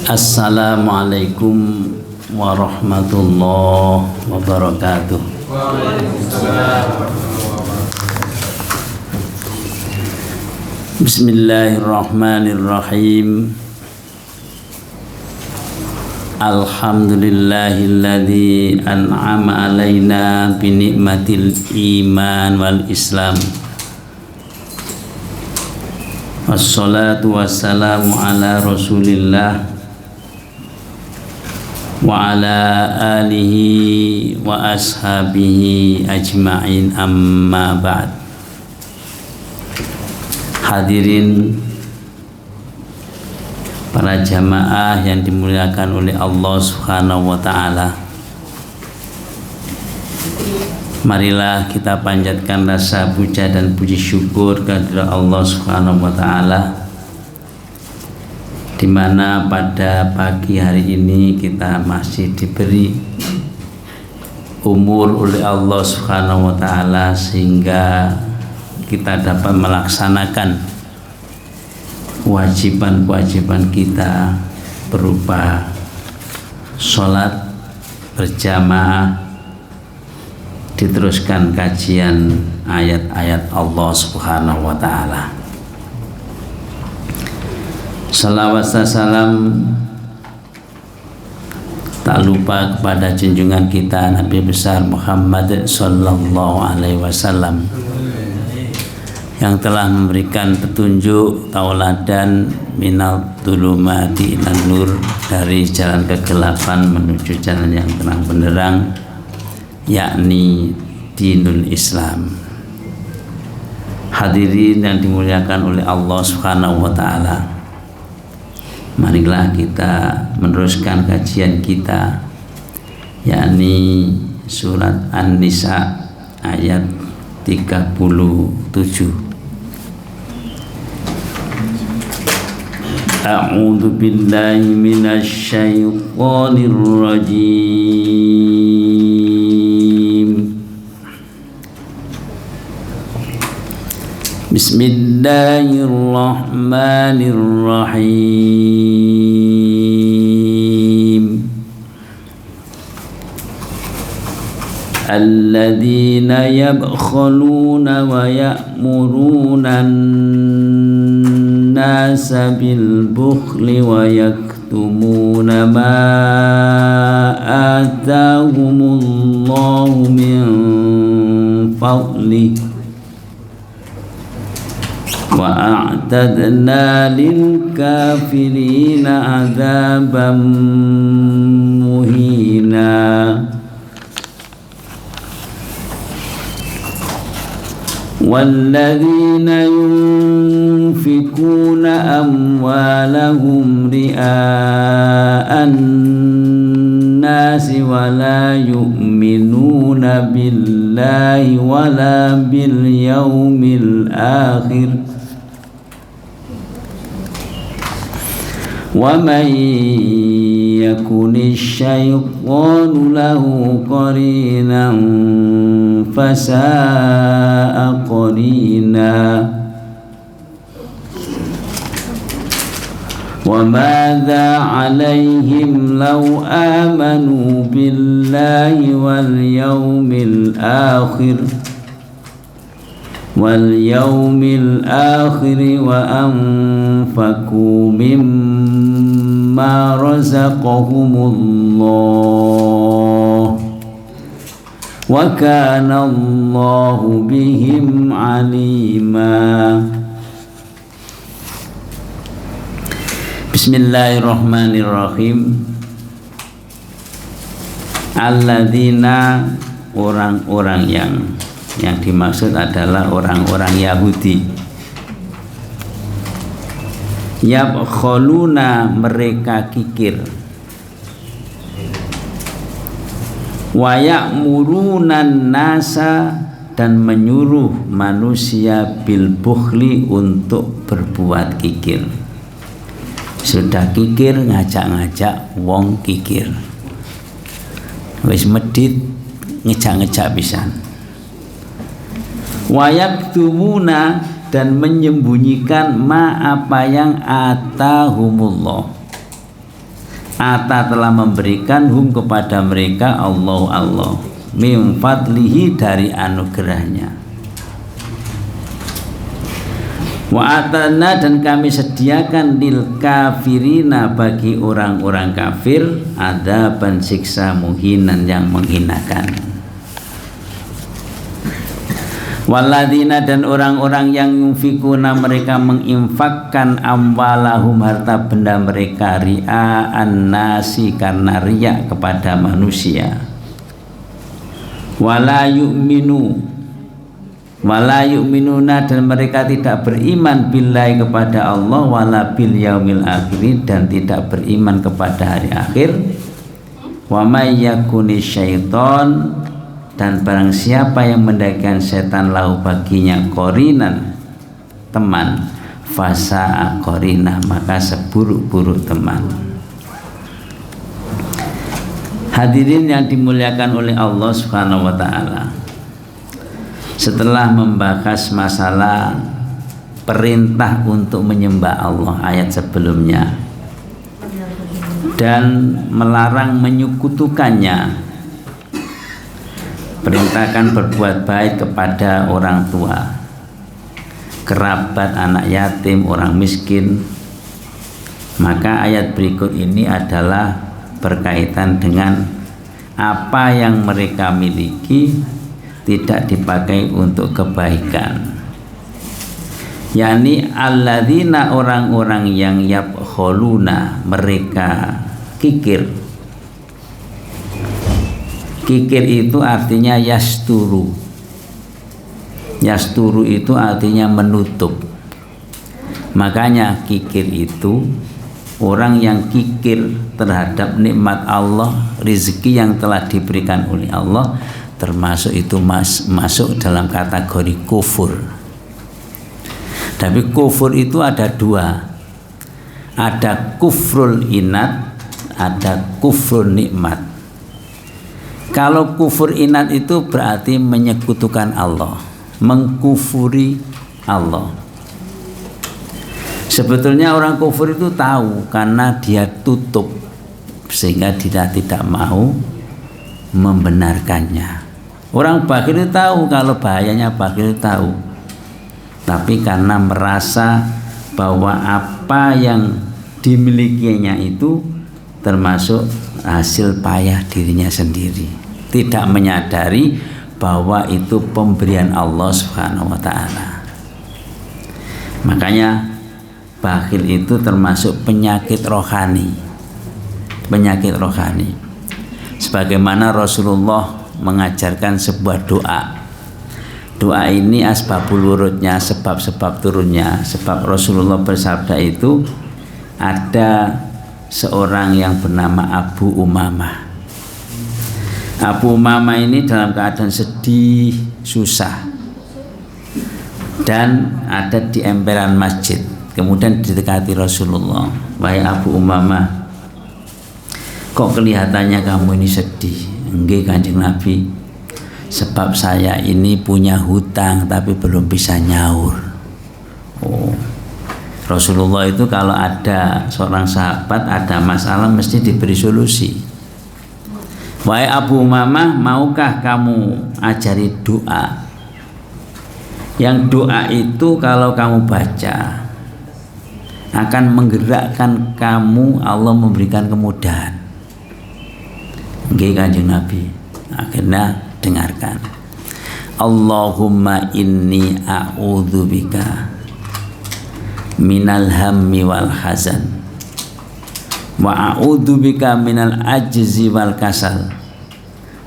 Assalamualaikum warahmatullahi wabarakatuh. Bismillahirrahmanirrahim. Alhamdulillahilladzi an'ama alaina bi ni'matil iman wal islam. Wassalatu wassalamu ala Rasulillah wa ala alihi wa ashabihi ajma'in, amma ba'd. Hadirin para jamaah yang dimuliakan oleh Allah Subhanahu wa ta'ala, marilah kita panjatkan rasa puja dan puji syukur kepada Allah Subhanahu wa ta'ala, di mana pada pagi hari ini kita masih diberi umur oleh Allah Subhanahu wa ta'ala sehingga kita dapat melaksanakan kewajiban-kewajiban kita berupa sholat berjamaah, diteruskan kajian ayat-ayat Allah Subhanahu wa ta'ala. Salawat dan salam tak lupa kepada junjungan kita Nabi besar Muhammad sallallahu alaihi wasallam yang telah memberikan petunjuk tauladan minal dhulumati ilan nur, dari jalan kegelapan menuju jalan yang terang benderang, yakni dinul Islam. Hadirin yang dimuliakan oleh Allah Subhanahu wa ta'ala, marilah kita meneruskan kajian kita, yakni surat An-Nisa ayat 37. A'udzu billahi minasy syaithanir rajim. Bismillahirrahmanirrahim. Alladzina yabkhaluna wa ya'muruna an-nasa bil bukhli wa yaktumuna ma atahumullahu min fadlihi wa a'tadna lil kafirina adzaban muhina. وَالَّذِينَ يُنْفِقُونَ أَمْوَالَهُمْ رِئَاءَ النَّاسِ وَلَا يُؤْمِنُونَ بِاللَّهِ وَلَا بِالْيَوْمِ الْآخِرِ وَمَنْ يَكُنِ الشَّيْطَانُ لَهُ قَرِينًا فَسَاءَ قَرِينًا. وَمَاذَا عَلَيْهِمْ لَوْ آمَنُوا بِاللَّهِ وَالْيَوْمِ الْآخِرِ وَأَنْفَقُوا مِمَّا رَزَقَهُمُ اللَّهُ وَكَانَ اللَّهُ بِهِمْ عَلِيمًا. Bismillahirrahmanirrahim. Alladzina, orang-orang yang dimaksud adalah orang-orang Yahudi. Yabkhaluna, mereka kikir. Wa ya'murunan nasa, dan menyuruh manusia bil bukhli, untuk berbuat kikir. Sudah kikir, ngajak-ngajak wong kikir. Wis medit, ngejak-ngejak pisan. Wa yaktumuna, dan menyembunyikan ma apa yang atahumullah. Ata telah memberikan hum kepada mereka Allah min fadlihi dari anugerahnya. Wa atana dan kami sediakan lil kafirina bagi orang-orang kafir adzaban siksa muhinan yang menghinakan. Waladina dan orang-orang yang yunfikuna mereka menginfakkan amwalahum harta benda mereka ria'an nasi karena riya kepada manusia. Wala yu'minuna dan mereka tidak beriman billahi kepada Allah wala bil yaumil akhir dan tidak beriman kepada hari akhir. Wa may yakuni syaiton dan barang siapa yang mendekatkan setan lahu baginya qorinan teman fasa'a qorina maka seburuk-buruk teman. Hadirin yang dimuliakan oleh Allah Subhanahu wa taala. Setelah membahas masalah perintah untuk menyembah Allah ayat sebelumnya dan melarang menyekutukannya, perintahkan berbuat baik kepada orang tua, kerabat, anak yatim, orang miskin, maka ayat berikut ini adalah berkaitan dengan apa yang mereka miliki tidak dipakai untuk kebaikan, yakni alladzina orang-orang yang yabkhuluna mereka kikir. Kikir itu artinya yasturu. Yasturu itu artinya menutup. Makanya kikir itu orang yang kikir terhadap nikmat Allah, rezeki yang telah diberikan oleh Allah, termasuk itu masuk dalam kategori kufur. Tapi kufur itu ada dua, ada kufrul inat, ada kufrul nikmat. Kalau kufur inat itu berarti menyekutukan Allah, mengkufuri Allah. Sebetulnya orang kufur itu tahu karena dia tutup sehingga dia tidak mau membenarkannya. Orang bakhil tahu kalau bahayanya, bakhil tahu, tapi karena merasa bahwa apa yang dimilikinya itu termasuk hasil payah dirinya sendiri, tidak menyadari bahwa itu pemberian Allah Subhanahu wa taala. Makanya bakhil itu termasuk penyakit rohani. Penyakit rohani. Sebagaimana Rasulullah mengajarkan sebuah doa. Doa ini asbabul wurudnya, sebab-sebab turunnya. Sebab Rasulullah bersabda itu ada seorang yang bernama Abu Umamah. Abu Umamah ini dalam keadaan sedih, susah, dan ada di emperan masjid. Kemudian didekati Rasulullah, wahai Abu Umamah, kok kelihatannya kamu ini sedih? Enggak Kanjeng Nabi, sebab saya ini punya hutang tapi belum bisa nyaur. Oh, Rasulullah itu kalau ada seorang sahabat ada masalah mesti diberi solusi. Wahai Abu Umamah, maukah kamu ajari doa? Yang doa itu kalau kamu baca akan menggerakkan kamu, Allah memberikan kemudahan. Nggih Kanjeng Nabi. Akhirnya dengarkan. Allahumma inni a'udzubika minal hammi wal hazan wa a'udzubika minal ajzi wal kasal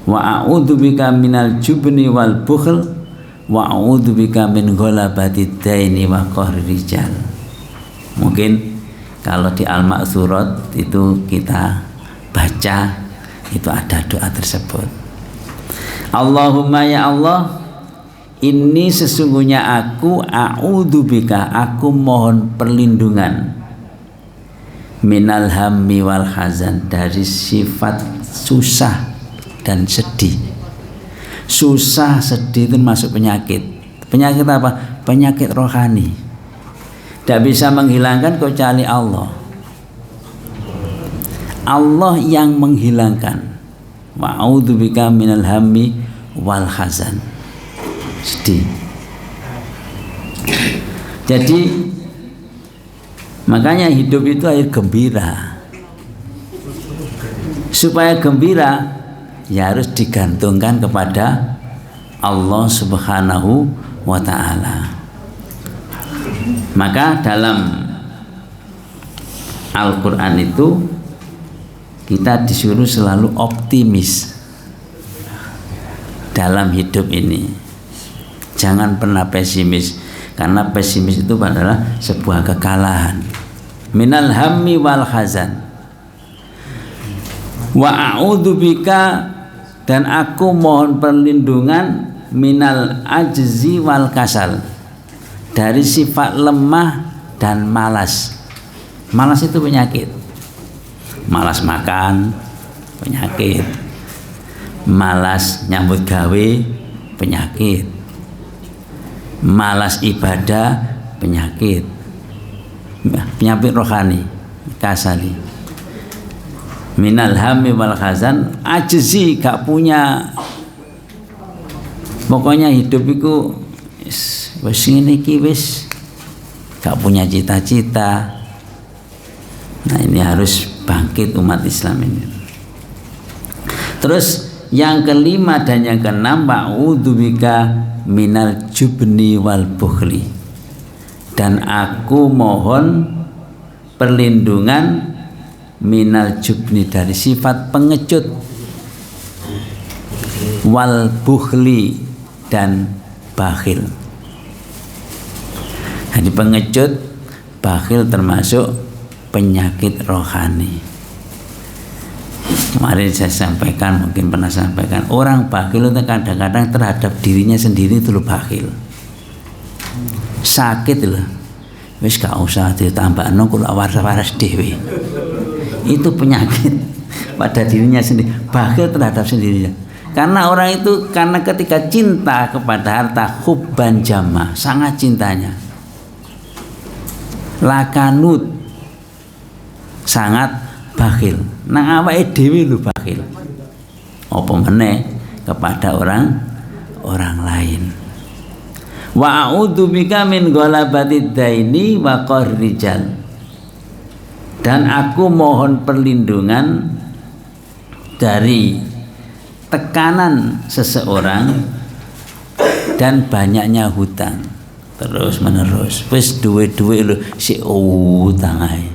wa a'udzubika minal jubni wal bukhl wa a'udzubika min ghalabati daini wa qahri rijal. Mungkin kalau di Al-Ma'tsurat itu kita baca itu ada doa tersebut. Allahumma ya Allah, ini sesungguhnya aku a'udzubika, aku mohon perlindungan minal hammi wal hazan, dari sifat susah dan sedih. Susah, sedih itu masuk penyakit. Penyakit apa? penyakit rohani. Tidak bisa menghilangkan kecuali Allah. Allah yang menghilangkan. Wa'udzubika minal hammi wal hazan. Sedih. Jadi makanya hidup itu harus gembira. Supaya gembira ya harus digantungkan kepada Allah Subhanahu wa ta'ala. Maka dalam Al-Quran itu kita disuruh selalu optimis dalam hidup ini. Jangan pernah pesimis, karena pesimis itu adalah sebuah kekalahan. Minal hammi wal hazan. Wa a'udzubika, dan aku mohon perlindungan minal ajzi wal kasal, dari sifat lemah dan malas. Malas itu penyakit. Malas makan penyakit, malas nyambut gawe penyakit, malas ibadah penyakit, penyakit rohani kasali. Minal hammi wal hazan, ajzi, gak punya, pokoknya hidup itu wis ngene iki wis gak punya cita-cita. Nah, ini harus bangkit umat Islam ini. Terus yang kelima dan yang keenam, wa'udzubika minal jubni wal bukhli, dan aku mohon perlindungan minal jubni, dari sifat pengecut, wal bukhli, dan bakhil. Jadi pengecut, bakhil termasuk penyakit rohani. Kemarin saya sampaikan, mungkin pernah sampaikan, orang bakhil itu kadang-kadang terhadap dirinya sendiri itu loh bakhil. Sakit loh. Wis gak usah ditambah kula waras-waras dhewe. Itu penyakit pada dirinya sendiri, bakhil terhadap sendirinya. Karena orang itu karena ketika cinta kepada harta, hubban jama, sangat cintanya. Lakanut, sangat bakhil. Nang awake dhewe lho bakhil. Apa meneh kepada orang lain. Wa a'udzubika min ghalabatid daini wa qarrijal, dan aku mohon perlindungan dari tekanan seseorang dan banyaknya hutang terus menerus. Wis duwe-duwe lho si utang ae.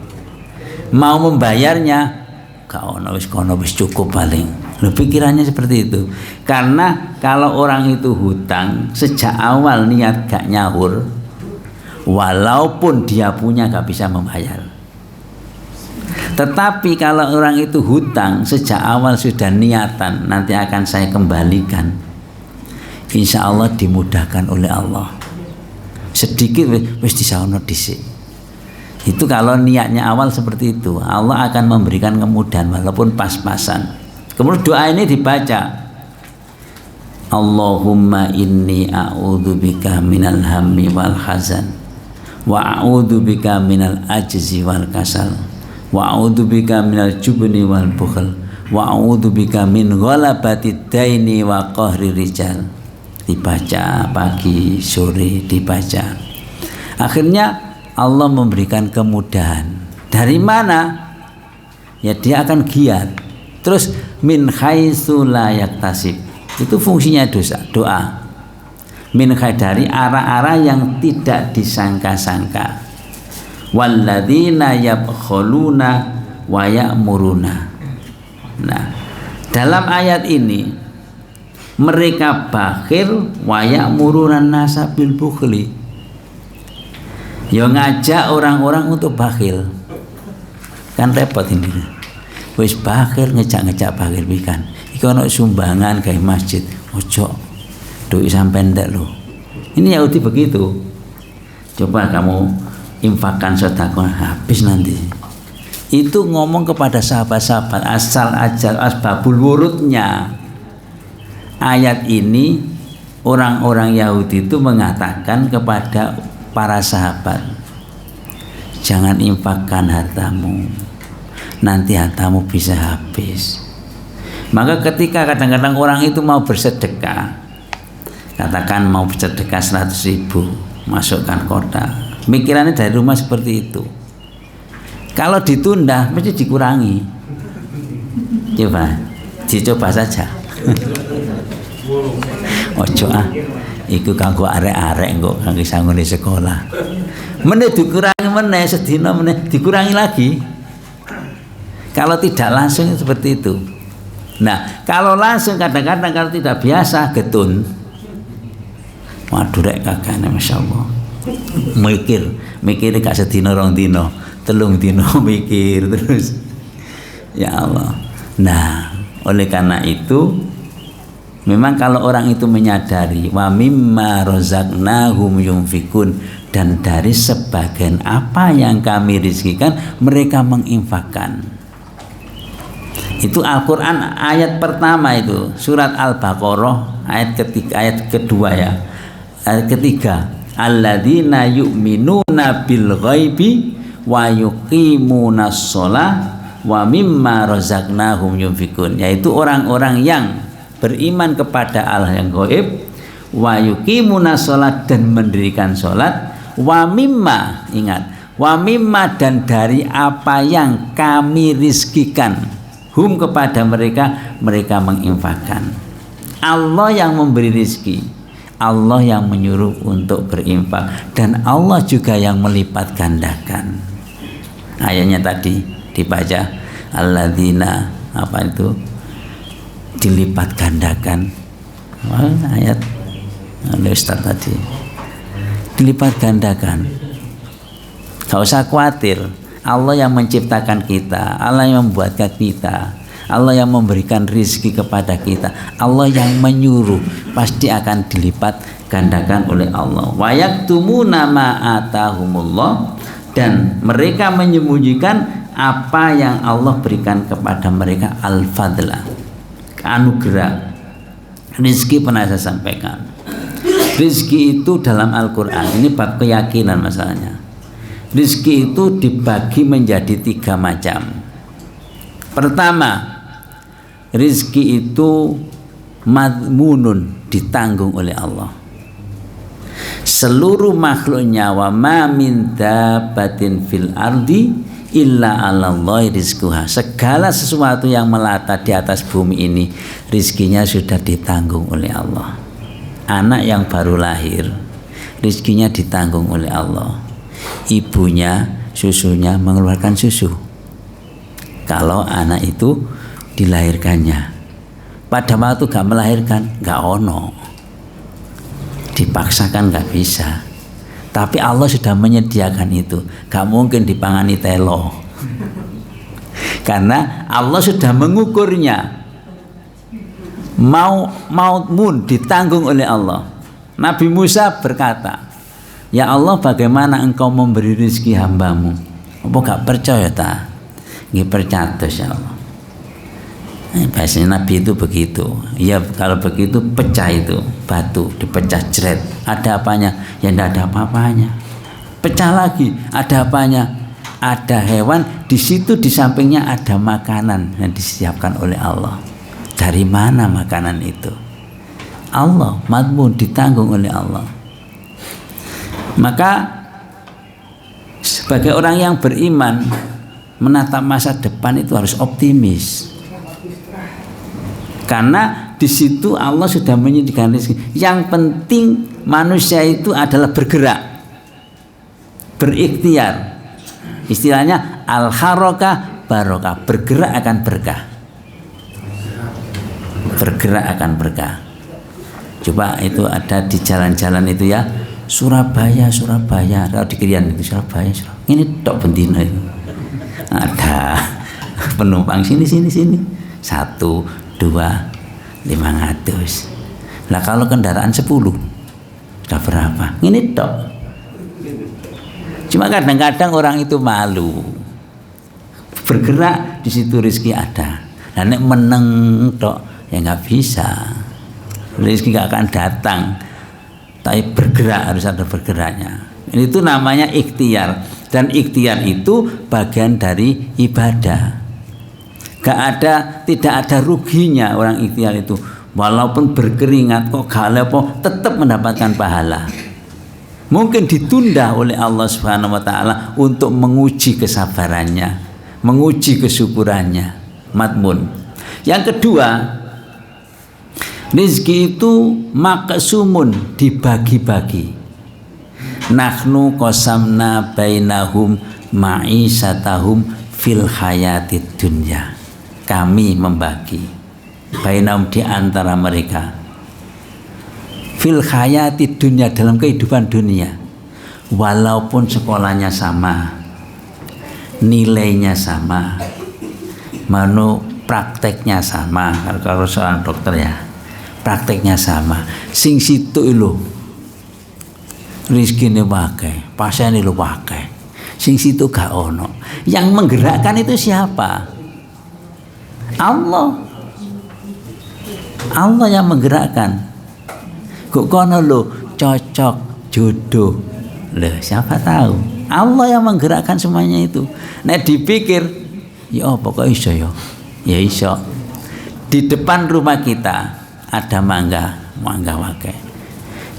Mau membayarnya gak ono, wis kono wis cukup paling. Lho, pikirannya seperti itu. Karena kalau orang itu hutang sejak awal niat gak nyahur, walaupun dia punya gak bisa membayar. Tetapi kalau orang itu hutang sejak awal sudah niatan nanti akan saya kembalikan, insya Allah dimudahkan oleh Allah. Sedikit wis disaono dhisik. Itu kalau niatnya awal seperti itu, Allah akan memberikan kemudahan walaupun pas-pasan. Kemudian doa ini dibaca, Allahumma inni a'udzubika minal hammi wal hazan, wa a'udzubika minal ajzi wal kasal, wa a'udzubika minal jubni wal bukhl, wa a'udzubika min ghalabatid daini wa qahri rijal. Dibaca pagi sore, dibaca. Akhirnya Allah memberikan kemudahan. Dari mana? Ya dia akan giat. Terus min haitsu la yaktasib. Itu fungsinya doa. Min dari arah-arah yang tidak disangka-sangka. Walladzina yabkhuluna wa ya'muruna. Nah, dalam ayat ini mereka bakhil wa ya'muruna nasa bil bukhli. Ya ngajak orang-orang untuk bakhil. Kan repot ini. Wis bakhil ngejak-ngejak bakhil pikan. Iki ana sumbangan gawe masjid. Ojo. Duit sampean ndak lho. Ini Yahudi begitu. Coba kamu infakkan sedekah habis nanti. Itu ngomong kepada sahabat-sahabat asal ajal asbabul wurudnya. Ayat ini orang-orang Yahudi itu mengatakan kepada para sahabat, jangan infakkan hartamu, nanti hartamu bisa habis. Maka ketika kadang-kadang orang itu mau bersedekah, katakan mau bersedekah 100.000, masukkan kotak, mikirannya dari rumah seperti itu. Kalau ditunda mesti dikurangi. Dicoba saja. Ojo iku kanggo arek-arek kok kanggo sangune sekolah. Meneh dikurangi meneh sedina meneh dikurangi lagi. Kalau tidak langsung seperti itu. Nah, kalau langsung kadang-kadang kalau tidak biasa getun. Waduh rek kakane masyaallah. Mikir gak sedina rong dina, telung dina mikir terus. Ya Allah. Nah, oleh karena itu memang kalau orang itu menyadari wa mimma razaqnahum yunfikun, dan dari sebagian apa yang kami rizkikan mereka menginfakkan. Itu Al-Quran ayat pertama itu surat Al-Baqarah ayat kedua ya. Ayat ketiga, alladzina yu'minuna bil ghaibi wa yuqimunas shalah wa mimma razaqnahum yunfikun, yaitu orang-orang yang beriman kepada Allah yang gaib, wa yuqimunas shalah, dan mendirikan salat, wa mimma, ingat, wa mimma, dan dari apa yang kami rizkikan, hum, kepada mereka, mereka menginfakkan. Allah yang memberi rizki, Allah yang menyuruh untuk berinfak, dan Allah juga yang melipat gandakan. Ayatnya tadi dibaca, alladzina apa itu dilipat gandakan. Ayat oleh Ustaz tadi dilipat gandakan. Gak usah khawatir, Allah yang menciptakan kita, Allah yang membuatkan kita, Allah yang memberikan rizki kepada kita, Allah yang menyuruh, pasti akan dilipat gandakan oleh Allah. Wa yaktumuna ma atahumullah, dan mereka menyembunyikan apa yang Allah berikan kepada mereka, al-fadla, anugerah. Rizki pernah saya sampaikan, rizki itu dalam Al-Quran, ini bab keyakinan masalahnya. Rizki itu dibagi menjadi 3 macam. Pertama, rizki itu madmunun, ditanggung oleh Allah. Seluruh makhluknya, wa ma min dabbatin fil ardi illa 'alallahi rizquha, segala sesuatu yang melata di atas bumi ini rizkinya sudah ditanggung oleh Allah. Anak yang baru lahir rizkinya ditanggung oleh Allah. Ibunya susunya mengeluarkan susu kalau anak itu dilahirkannya. Pada waktu gak melahirkan gak ono, dipaksakan gak bisa, tapi Allah sudah menyediakan itu. Gak mungkin dipangani telo karena Allah sudah mengukurnya. Mautmun ditanggung oleh Allah. Nabi Musa berkata, ya Allah, bagaimana engkau memberi rezeki hambamu? Apa gak percaya ta? Nggih percaya ya Allah. Biasanya Nabi itu begitu. Ya kalau begitu pecah itu batu, dipecah jeret. Ada apanya? Ya tidak ada apa-apanya. Pecah lagi, ada apanya? Ada hewan di situ, di sampingnya ada makanan yang disiapkan oleh Allah. Dari mana makanan itu? Allah, madmun, ditanggung oleh Allah. Maka sebagai orang yang beriman, menatap masa depan itu harus optimis. Karena di situ Allah sudah menyediakan rezeki. Yang penting manusia itu adalah bergerak, berikhtiar. Istilahnya al-harakah barokah, bergerak akan berkah. Bergerak akan berkah. Coba itu ada di jalan-jalan itu ya, Surabaya, kalau di Krian itu Surabaya. Ini tok bendino itu. Ada penumpang sini. 1, 2, 500. Lah kalau kendaraan 10 sudah berapa? Ini tok. Cuma kadang-kadang orang itu malu. Bergerak di situ rezeki ada. Nah nek meneng tok ya nggak bisa. rezeki nggak akan datang, tapi bergerak, harus ada bergeraknya. Itu namanya ikhtiar, dan ikhtiar itu bagian dari ibadah. Tidak ada ruginya orang ikhtiar itu, walaupun berkeringat kok gak lepo, tetap mendapatkan pahala. Mungkin ditunda oleh Allah Subhanahu wa taala untuk menguji kesabarannya, menguji kesyukurannya. Matmun. Yang kedua, rezeki itu maqsumun, dibagi-bagi. Nahnu qasamna bainahum ma'isatahum fil hayatid dunya. Kami membagi bainahum, di antara mereka, fil hayatid dunya, dalam kehidupan dunia. Walaupun sekolahnya sama, nilainya sama, prakteknya sama, kalau seorang dokter ya, prakteknya sama, sing situ lho rezekine wae, pasien lho wae, sing situ gak ono. Yang menggerakkan itu siapa? Allah. Allah yang menggerakkan. Kok kono lho cocok jodoh, lho siapa tahu? Allah yang menggerakkan semuanya itu. Nek dipikir, ya apa kok iso ya? Ya iso. Di depan rumah kita ada mangga wae.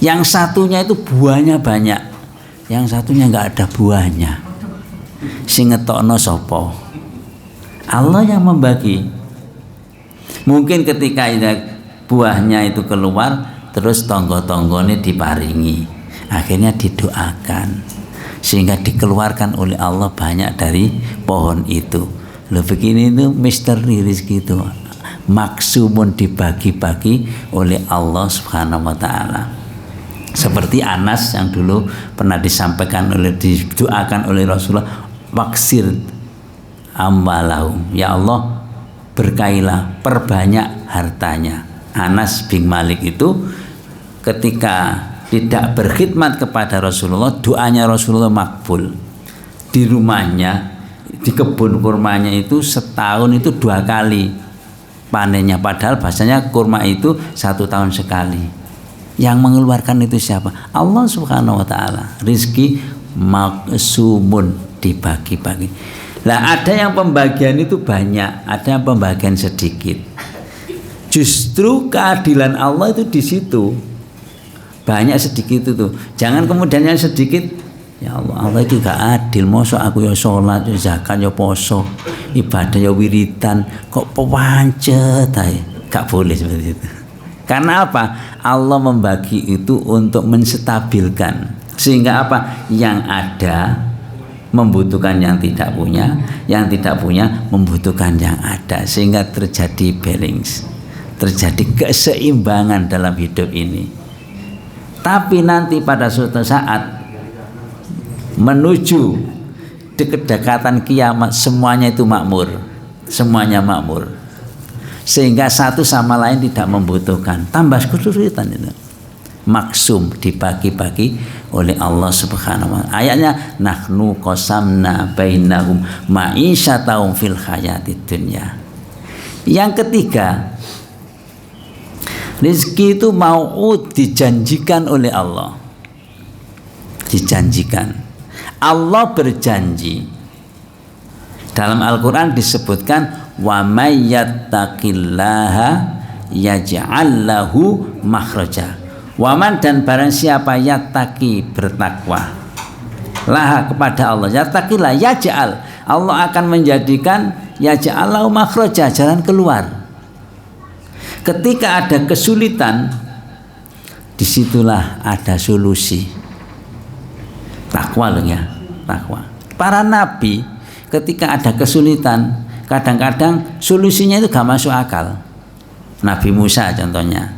Yang satunya itu buahnya banyak, yang satunya enggak ada buahnya. Sing ngetokno sapa? Allah yang membagi. Mungkin ketika buahnya itu keluar, terus tonggo-tonggone diparingi, akhirnya didoakan sehingga dikeluarkan oleh Allah banyak dari pohon itu. Loh, begini itu misteri rezeki itu, maksumun, dibagi-bagi oleh Allah Subhanahu wa taala. Seperti Anas yang dulu pernah didoakan oleh Rasulullah, waksir amwalahum, ya Allah berkailah, perbanyak hartanya. Anas bin Malik itu ketika tidak berkhidmat kepada Rasulullah, doanya Rasulullah makbul. Di rumahnya, di kebun kurmanya itu setahun itu 2 kali panennya, padahal bahasanya kurma itu 1 tahun sekali. Yang mengeluarkan itu siapa? Allah Subhanahu wa taala. Rizki maqsumun, dibagi-bagi. Nah, ada yang pembagian itu banyak, ada yang pembagian sedikit. Justru keadilan Allah itu di situ. Banyak sedikit itu. Jangan kemudian yang sedikit, ya Allah itu gak adil. Mosok aku ya sholat, ya zakat, ya poso, ibadah ya wiridan, kok pewancet ae. Gak boleh seperti itu. Karena apa? Allah membagi itu untuk menstabilkan, sehingga apa? Yang ada membutuhkan yang tidak punya, yang tidak punya membutuhkan yang ada, sehingga terjadi balance, terjadi keseimbangan dalam hidup ini. Tapi nanti pada suatu saat menuju kedekatan kiamat, semuanya itu makmur, semuanya makmur, sehingga satu sama lain tidak membutuhkan, tambah kesulitan itu. Maksum, dibagi-bagi oleh Allah Subhanahu wa taala. Ayatnya nahnu qasamna bainahum ma'isyatahum fil hayatid dunya. Yang ketiga, rezeki itu mau'ud, dijanjikan oleh Allah. Dijanjikan. Allah berjanji. Dalam Al-Qur'an disebutkan wa may yattaqillaha yaj'al lahu makhraja. Waman, dan barang siapa yattaqi, bertakwa laha, kepada Allah, yattaqilah, yaj'al, Allah akan menjadikan, yaj'al lahu makhraja, jalan keluar. Ketika ada kesulitan, disitulah ada solusi. Takwa loh ya, takwa. Para nabi ketika ada kesulitan, kadang-kadang solusinya itu gak masuk akal. Nabi Musa contohnya.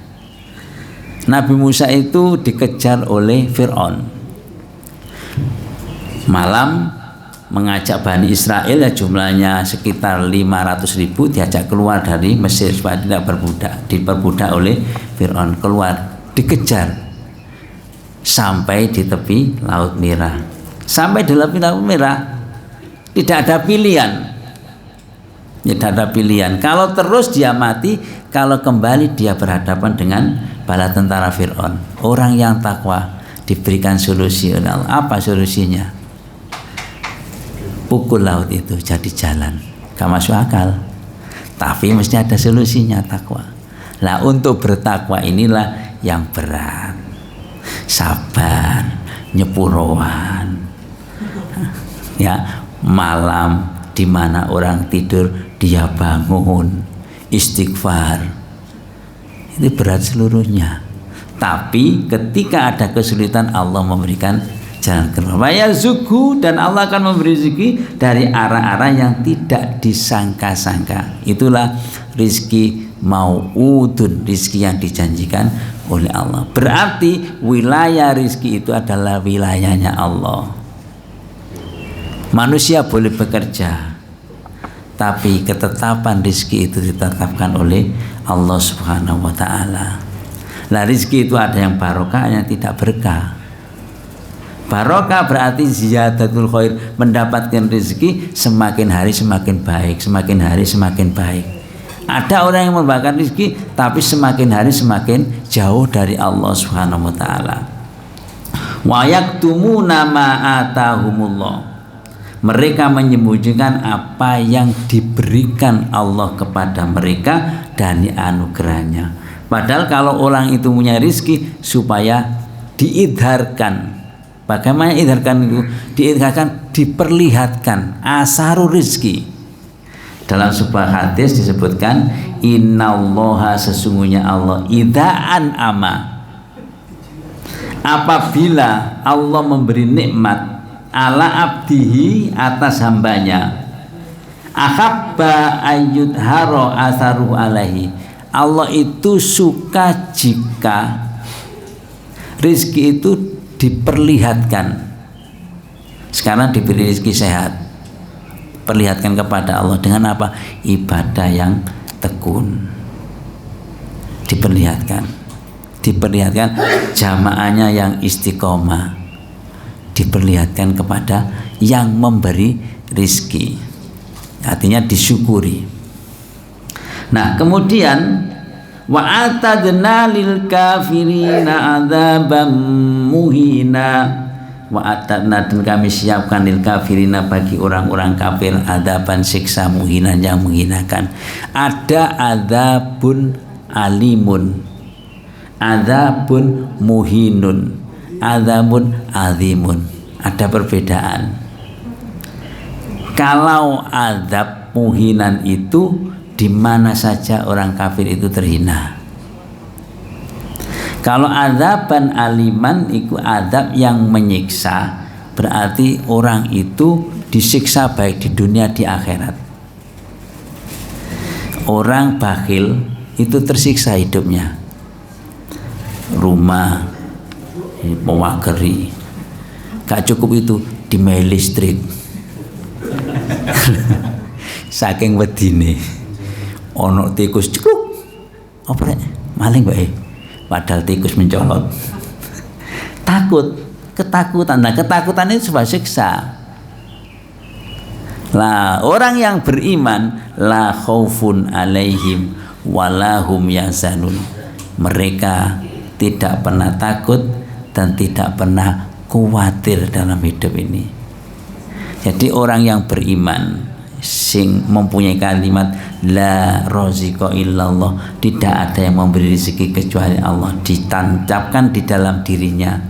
Nabi Musa itu dikejar oleh Fir'aun. Malam mengajak Bani Israel, ya jumlahnya sekitar 500.000, diajak keluar dari Mesir supaya tidak berbudak, diperbudak oleh Fir'aun, keluar, dikejar sampai di tepi Laut Merah. Sampai di tepi Laut Merah tidak ada pilihan, Tidak ada pilihan. Kalau terus dia mati, kalau kembali dia berhadapan dengan bala tentara Fir'aun. Orang yang takwa diberikan solusi oleh Allah. Apa solusinya? Pukul laut itu jadi jalan. Gak masuk akal. Tapi mesti ada solusinya takwa. Nah, untuk bertakwa inilah yang berat. Sabar, nyepuroan. Ya, malam di mana orang tidur dia bangun, istighfar. Itu berat seluruhnya. Tapi ketika ada kesulitan, Allah memberikan jalan keluar. Yarzuqhu, dan Allah akan memberi rezeki dari arah-arah yang tidak disangka-sangka. Itulah rizki mau'udun, rizki yang dijanjikan oleh Allah. Berarti wilayah rizki itu adalah wilayahnya Allah. Manusia boleh bekerja, tapi ketetapan rizki itu ditetapkan oleh Allah Subhanahu wa ta'ala. Nah, rizki itu ada yang barokah, yang tidak berkah. Barokah berarti ziyadatul khair, mendapatkan rezeki semakin hari semakin baik, semakin hari semakin baik. Ada orang yang mendapatkan rezeki tapi semakin hari semakin jauh dari Allah Subhanahu wa taala. Wa yaktumuna ma atahumullah. Mereka menyembunyikan apa yang diberikan Allah kepada mereka dari anugerahnya. Padahal kalau orang itu punya rezeki supaya diidharkan. Bagaimana idharkan itu? Diidharkan, diperlihatkan asarul rizki. Dalam sebuah hadis disebutkan, innallaha, sesungguhnya Allah, idha'an ama, apabila Allah memberi nikmat ala abdihi, atas hambanya, ahabba ayyudharo asaruhu alaihi, Allah itu suka jika rizki itu diperlihatkan. Sekarang diberi rezeki sehat, perlihatkan kepada Allah dengan apa? Ibadah yang tekun. Diperlihatkan jamaahnya yang istiqomah, diperlihatkan kepada yang memberi rezeki, artinya disyukuri. Nah, kemudian wa atadna lil kafirina adzabam muhina, wa atadna, dan kami siapkan lil kafirina, bagi orang-orang kafir, adzaban, siksa, muhina, yang menghinakan. Ada adzabun alimun, adzabun muhinun, adzabun azimun. Ada perbedaan. Kalau adzab muhinan itu di mana saja orang kafir itu terhina. Kalau adzaban aliman itu adab yang menyiksa, berarti orang itu disiksa baik di dunia di akhirat. Orang bakhil itu tersiksa hidupnya. Rumah mewakeri, gak cukup itu dimai listrik. Saking wedine ono tikus cukup apa rek maling bae, padahal tikus mencolot. Ketakutan. Nah, ketakutan itu sebuah siksa. Lah, orang yang beriman la khaufun alaihim walahum yahzanun. Mereka tidak pernah takut dan tidak pernah khawatir dalam hidup ini. Jadi orang yang beriman, sing mempunyai kalimat la razika illallah, tidak ada yang memberi rezeki kecuali Allah, ditancapkan di dalam dirinya,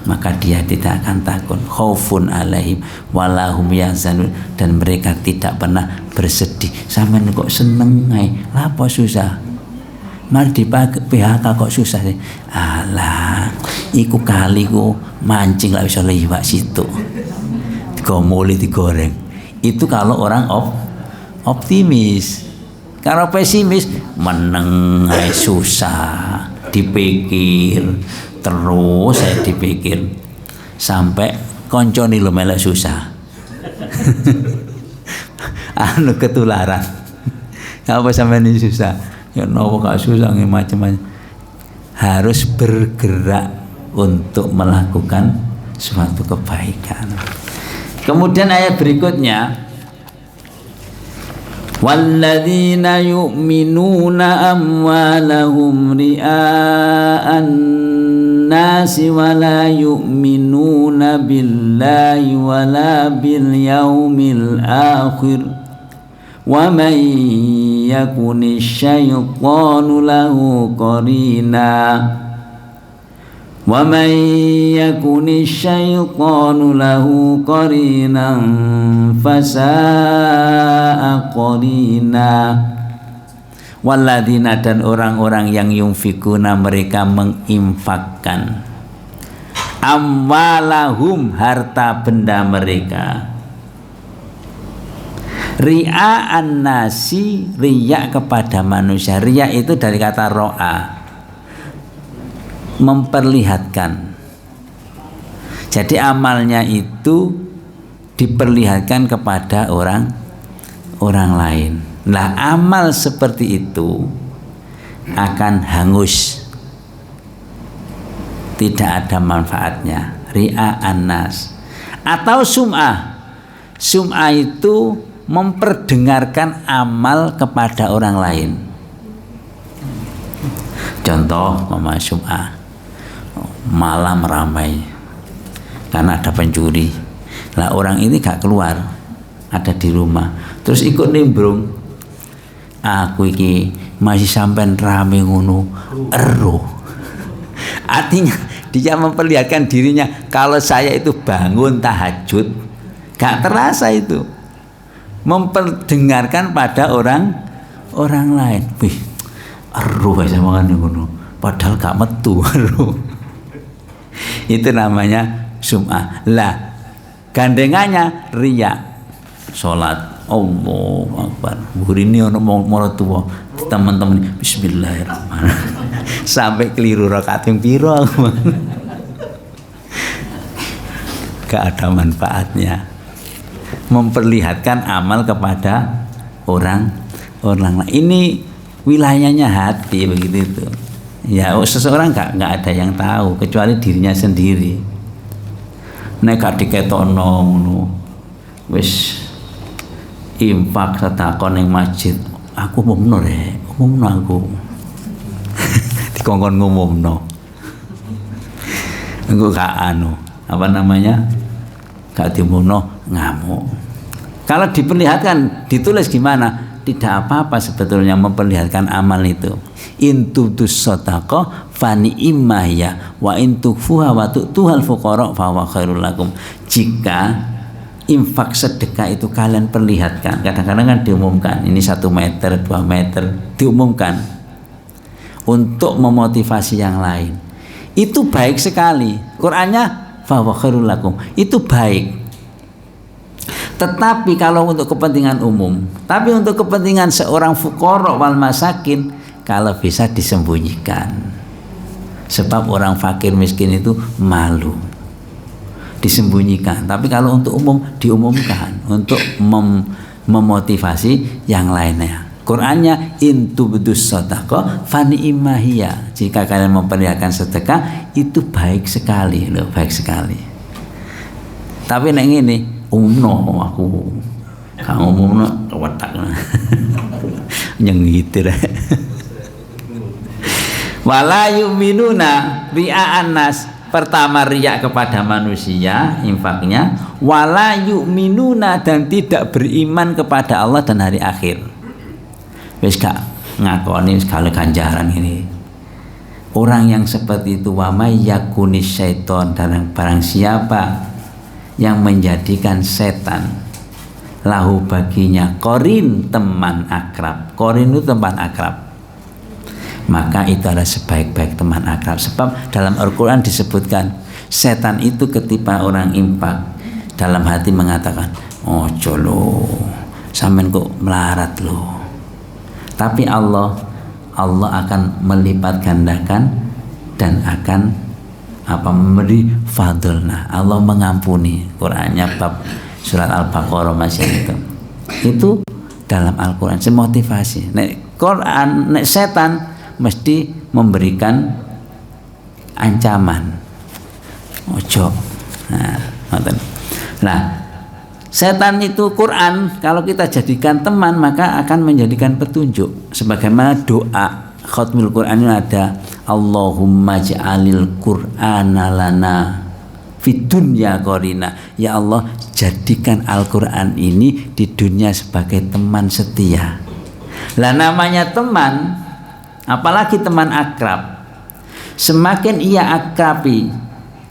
maka dia tidak akan takut. Khaufun alaihim walahum yahzanun, dan mereka tidak pernah bersedih. Sampeyan kok seneng ae, lha apa susah? Mari di PHK kok susah sih? Alah, iku kali ku mancing lah bisa liwat situ. Digomoli digoreng. Itu kalau orang optimis. Kalau pesimis, meneng susah, dipikir terus, saya dipikir sampai konconi lo melek susah. Anu ketularan. Apa sampai ini susah? Ya nopo gak susah macam-macam. Harus bergerak untuk melakukan suatu kebaikan. Kemudian ayat berikutnya, walladzina yu'minuna amwalahum ria'an nasi wa la yu'minuna billahi wa la bil yaumil akhir wa man yakuni syaitanu lahu qarina wa man yakuni syaitanu lahu qarinan fasa'a qarina. Walladzina, dan orang-orang yang yunfikuna, mereka menginfakkan amwalahum, harta benda mereka, ria'an nasi, riya kepada manusia. Riya itu dari kata ro'a, memperlihatkan. Jadi amalnya itu diperlihatkan kepada orang lain. Nah, amal seperti itu akan hangus, tidak ada manfaatnya. Ria'an nas atau sum'ah. Sum'ah itu memperdengarkan amal kepada orang lain. Contoh, mama sum'ah, malam ramai karena ada pencuri. Lah orang ini gak keluar, ada di rumah, terus ikut nimbrung. Aku iki masih sampai rame ngono ero. Artinya dia memperlihatkan dirinya, kalau saya itu bangun tahajud, gak terasa itu. Memperdengarkan pada orang lain. Wih, ero saya makan ngono, padahal gak metu ero. Itu namanya sum'ah. Lah gandengannya riya. Salat Allahu Akbar, burini ono maratuwa, teman-teman bismillahirrahmanirrahim sampai keliru rakaat yang piro. Gak ada manfaatnya. Memperlihatkan amal kepada orang lain. Ini wilayahnya hati, begitu itu. Ya, seseorang gak ada yang tahu kecuali dirinya sendiri. Nek gak diketokno ngono, wis infak sedekah ning masjid, aku umumno rek, umumno aku. Dikongkon ngumumno. Engko gak apa namanya? Gak diumumno, ngamuk. Kalau diperlihatkan, ditulis gimana? Tidak apa-apa sebetulnya memperlihatkan amal itu. In tubdus shadaqah fani imaya wa in tukfuha wa tu'tuhal fuqara fa huwa khairul lakum. Jika infak sedekah itu kalian perlihatkan, kadang-kadang kan diumumkan, ini 1 meter 2 meter diumumkan untuk memotivasi yang lain, itu baik sekali. Qurannya fa huwa khairul lakum, itu baik. Tetapi kalau untuk kepentingan umum, tapi untuk kepentingan seorang fuqara wal masakin, kalau bisa disembunyikan. Sebab orang fakir miskin itu malu, disembunyikan. Tapi kalau untuk umum diumumkan untuk memotivasi yang lainnya. Qurannya in tubdus shadaqah fani imahiyah. Jika kalian memperlihatkan sedekah itu baik sekali loh, baik sekali. Tapi nek ngene umumno aku kang umumno wetak. Nyengitir. Wala yu'minuna ria'an nas. Pertama riya kepada manusia infaknya, wala yu'minuna, dan tidak beriman kepada Allah dan hari akhir. Wis gak ngakoni segala ganjaran ini. Orang yang seperti itu, wa may yakunis syaiton, dan barang siapa yang menjadikan setan lahu baginya korin, teman akrab. Korin itu teman akrab, maka itu adalah sebaik-baik teman akrab. Sebab dalam Al-Quran disebutkan setan itu ketika orang infak dalam hati mengatakan, ojo lo sampean kok melarat lo. Tapi Allah akan melipat gandakan dan akan memberi fadlna. Allah mengampuni. Qurannya bab surat Al-Baqarah masih itu dalam Al-Quran semotivasi. Nek Quran, nek setan mesti memberikan ancaman. Ojo. Nah, Setan itu Quran kalau kita jadikan teman maka akan menjadikan petunjuk. Sebagaimana doa khatmul Quran ini ada Allahumma ja'alil Qur'ana lana fid dunya qarina. Ya Allah, jadikan Al-Qur'an ini di dunia sebagai teman setia. Lah namanya teman, apalagi teman akrab. Semakin ia akrabi,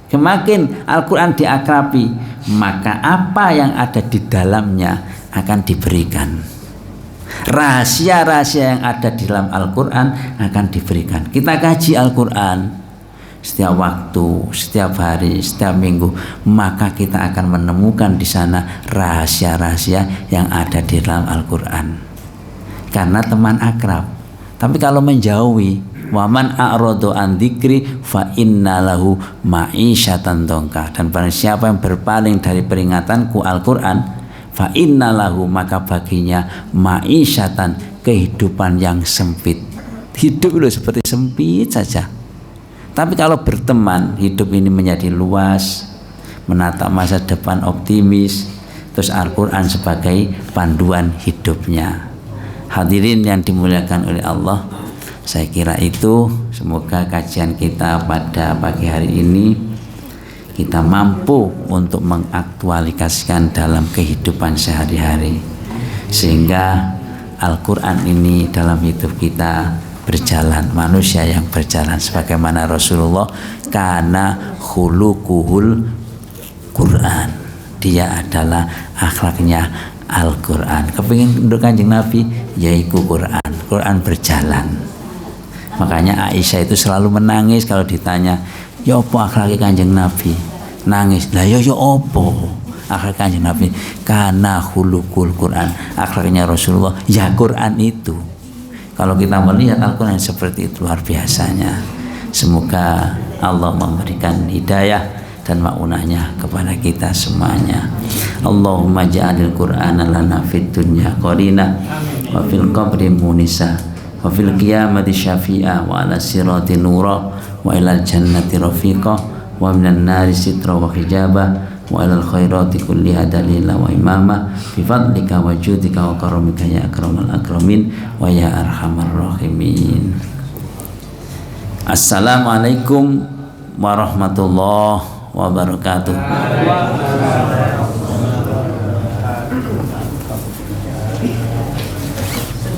semakin Al-Quran diakrabi, maka apa yang ada di dalamnya akan diberikan. Rahasia-rahasia yang ada di dalam Al-Quran akan diberikan. Kita kaji Al-Quran setiap waktu, setiap hari, setiap minggu, maka kita akan menemukan di sana rahasia-rahasia yang ada di dalam Al-Quran. Karena teman akrab. Tapi kalau menjauhi, waman a'radu an dzikri fa inna lahu ma'isyatan dongka, dan barang siapa yang berpaling dari peringatanku Al-Quran, fa inna lahu, maka baginya ma'isyatan, kehidupan yang sempit. Hidup itu seperti sempit saja. Tapi kalau berteman, hidup ini menjadi luas, menatap masa depan optimis. Terus Al-Quran sebagai panduan hidupnya. Hadirin yang dimuliakan oleh Allah, saya kira itu. Semoga kajian kita pada pagi hari ini kita mampu untuk mengaktualisasikan dalam kehidupan sehari-hari, sehingga Al-Quran ini dalam hidup kita berjalan, manusia yang berjalan sebagaimana Rasulullah karena khuluquhul Quran, dia adalah akhlaknya Al-Quran. Kepingin untuk Kanjeng Nabi yaitu Quran berjalan. Makanya Aisyah itu selalu menangis kalau ditanya, ya apa akhlaknya Kanjeng Nabi? Nangis. Lah ya apa akhlak Kanjeng Nabi? Karena khuluqul Quran, akhlaknya Rasulullah ya Quran itu. Kalau kita melihat Al-Quran seperti itu, luar biasanya. Semoga Allah memberikan hidayah dan maunahnya kepada kita semuanya. Allahumma ja'alil Qur'ana lana fid dunya qarina wa fil qabri munisa wa fil qiyamati syafi'a wa ala sirati nura wa ilal jannati rafiqa wa minan nari sitra wa hijaba wa ilal khairati kulliha dalila wa imama bi fadlika wa judika wa karamika ya akramal akramin wa ya arhamar rahimin. Assalamualaikum warahmatullahi wabarakatuh.